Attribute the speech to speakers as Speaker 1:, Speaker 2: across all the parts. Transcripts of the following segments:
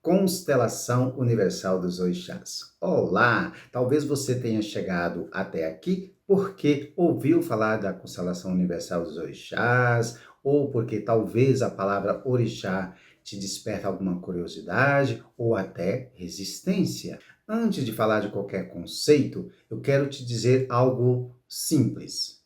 Speaker 1: Constelação Universal dos Orixás. Olá! Talvez você tenha chegado até aqui porque ouviu falar da Constelação Universal dos Orixás, ou porque talvez a palavra orixá te desperta alguma curiosidade ou até resistência. Antes de falar de qualquer conceito, eu quero te dizer algo simples.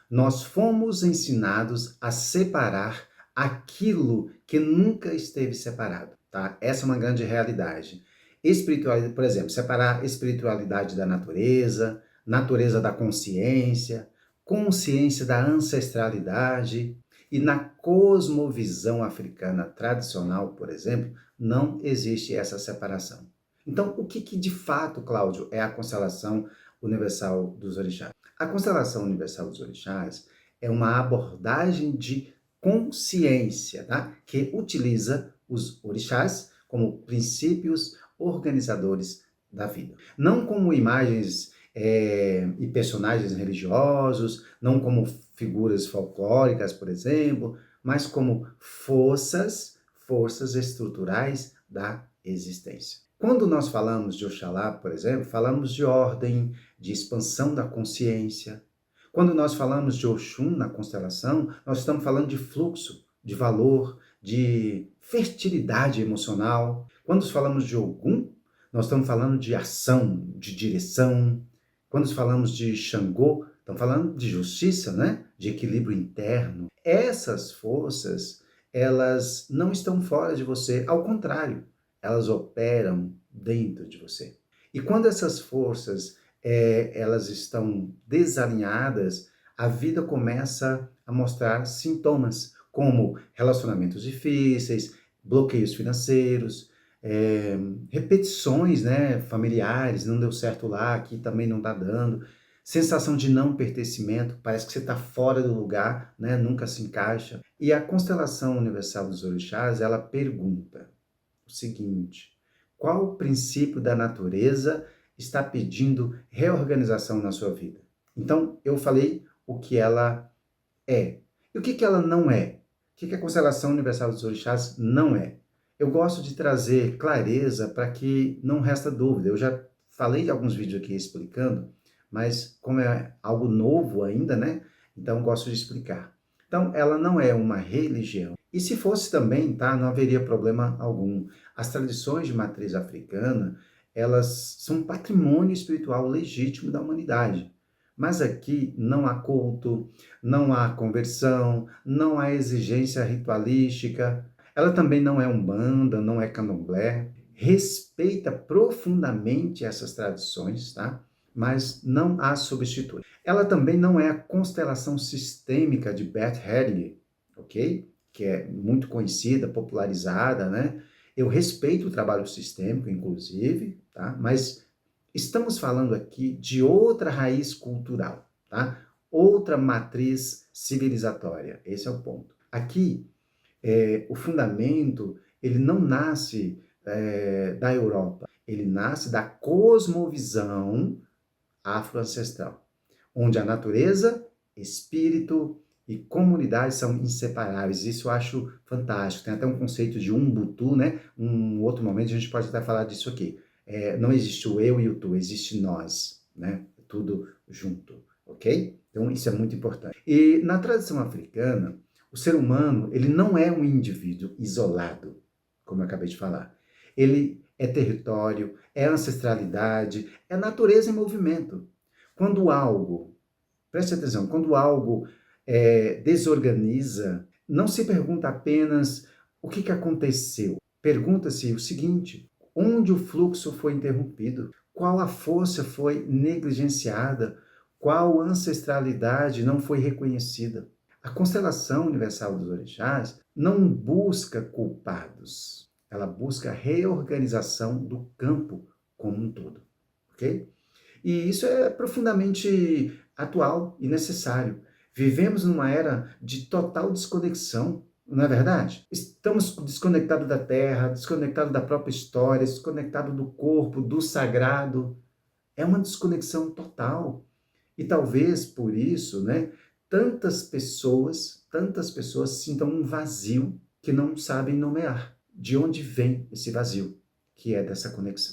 Speaker 1: Nós fomos ensinados a separar aquilo que nunca esteve separado, tá? Essa é uma grande realidade. Espiritualidade, por exemplo, separar espiritualidade da natureza, natureza da consciência, consciência da ancestralidade. E na cosmovisão africana tradicional, por exemplo, não existe essa separação. Então, o que de fato, Cláudio, é a constelação universal dos orixás? A constelação universal dos orixás é uma abordagem de consciência, tá? Que utiliza os orixás como princípios organizadores da vida. Não como imagens e personagens religiosos, não como figuras folclóricas, por exemplo, mas como forças estruturais da existência. Quando nós falamos de Oxalá, por exemplo, falamos de ordem, de expansão da consciência. Quando nós falamos de Oxum na constelação, nós estamos falando de fluxo, de valor, de fertilidade emocional. Quando falamos de Ogum, nós estamos falando de ação, de direção. Quando falamos de Xangô, estamos falando de justiça, né? De equilíbrio interno. Essas forças, elas não estão fora de você, ao contrário, elas operam dentro de você. E quando essas forças elas estão desalinhadas, a vida começa a mostrar sintomas, como relacionamentos difíceis, bloqueios financeiros, repetições, né, familiares, não deu certo lá, aqui também não está dando, sensação de não pertencimento, parece que você está fora do lugar, né, nunca se encaixa. E a constelação universal dos orixás, ela pergunta o seguinte: qual o princípio da natureza está pedindo reorganização na sua vida? Então, eu falei o que ela é. E o que ela não é? O que a constelação universal dos orixás não é? Eu gosto de trazer clareza para que não resta dúvida. Eu já falei de alguns vídeos aqui explicando, mas como é algo novo ainda, né? Então, gosto de explicar. Então, ela não é uma religião. E se fosse também, tá? Não haveria problema algum. As tradições de matriz africana, elas são patrimônio espiritual legítimo da humanidade. Mas aqui não há culto, não há conversão, não há exigência ritualística. Ela também não é umbanda, não é candomblé. Respeita profundamente essas tradições, tá? Mas não a substitui. Ela também não é a constelação sistêmica de Bert Hellier, ok? Que é muito conhecida, popularizada, né? Eu respeito o trabalho sistêmico, inclusive, tá? Mas estamos falando aqui de outra raiz cultural, tá? Outra matriz civilizatória. Esse é o ponto. Aqui, o fundamento, ele não nasce da Europa, ele nasce da cosmovisão afroancestral, onde a natureza, espírito e comunidade são inseparáveis. Isso eu acho fantástico. Tem até um conceito de Ubuntu, né? Um outro momento a gente pode até falar disso aqui. Não existe o eu e o tu, existe nós, né? Tudo junto, ok? Então isso é muito importante. E na tradição africana, o ser humano, ele não é um indivíduo isolado, como eu acabei de falar. Ele é território, é ancestralidade, é natureza em movimento. Quando algo, preste atenção, quando algo desorganiza, não se pergunta apenas o que aconteceu. Pergunta-se o seguinte: onde o fluxo foi interrompido? Qual a força foi negligenciada? Qual ancestralidade não foi reconhecida? A constelação universal dos orixás não busca culpados. Ela busca a reorganização do campo como um todo, ok? E isso é profundamente atual e necessário. Vivemos numa era de total desconexão, não é verdade? Estamos desconectados da terra, desconectados da própria história, desconectados do corpo, do sagrado. É uma desconexão total. E talvez por isso, né, tantas pessoas sintam um vazio que não sabem nomear. De onde vem esse vazio? que é dessa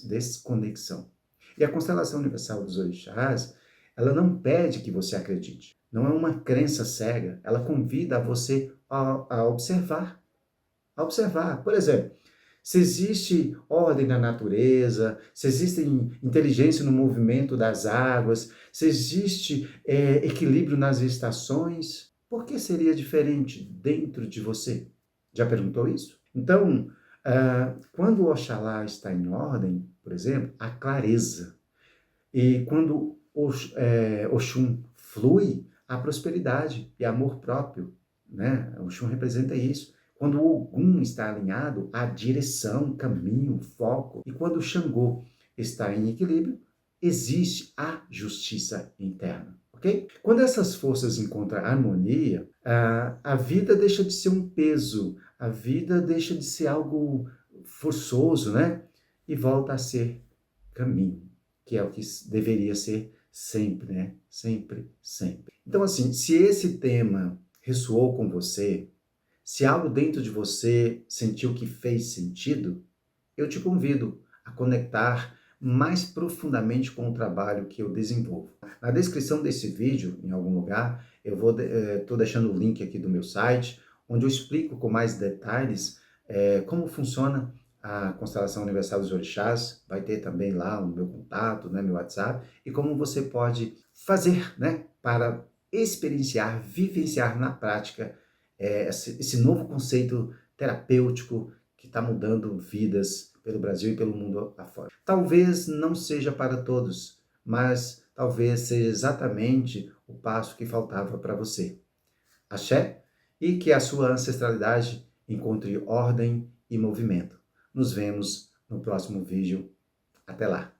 Speaker 1: desconexão. E a constelação universal dos orixás, ela não pede que você acredite. Não é uma crença cega. Ela convida a você a observar. A observar. Por exemplo, se existe ordem na natureza, se existe inteligência no movimento das águas, se existe equilíbrio nas estações, por que seria diferente dentro de você? Já perguntou isso? Então, quando o Oxalá está em ordem, por exemplo, há clareza. E quando Oxum flui, há prosperidade e amor próprio, né? Oxum representa isso. Quando o Ogum está alinhado, há direção, caminho, foco. E quando o Xangô está em equilíbrio, existe a justiça interna, ok? Quando essas forças encontram harmonia, a vida deixa de ser um peso, a vida deixa de ser algo forçoso, né? E volta a ser caminho, que é o que deveria ser sempre, né? Sempre, sempre. Então, assim, se esse tema ressoou com você, se algo dentro de você sentiu que fez sentido, eu te convido a conectar mais profundamente com o trabalho que eu desenvolvo. Na descrição desse vídeo, em algum lugar, eu estou deixando o link aqui do meu site, onde eu explico com mais detalhes como funciona a constelação universal dos orixás. Vai ter também lá o meu contato, né, meu WhatsApp, e como você pode fazer, né, para experienciar, vivenciar na prática esse novo conceito terapêutico que está mudando vidas pelo Brasil e pelo mundo afora. Talvez não seja para todos, mas talvez seja exatamente o passo que faltava para você. Axé, e que a sua ancestralidade encontre ordem e movimento. Nos vemos no próximo vídeo. Até lá!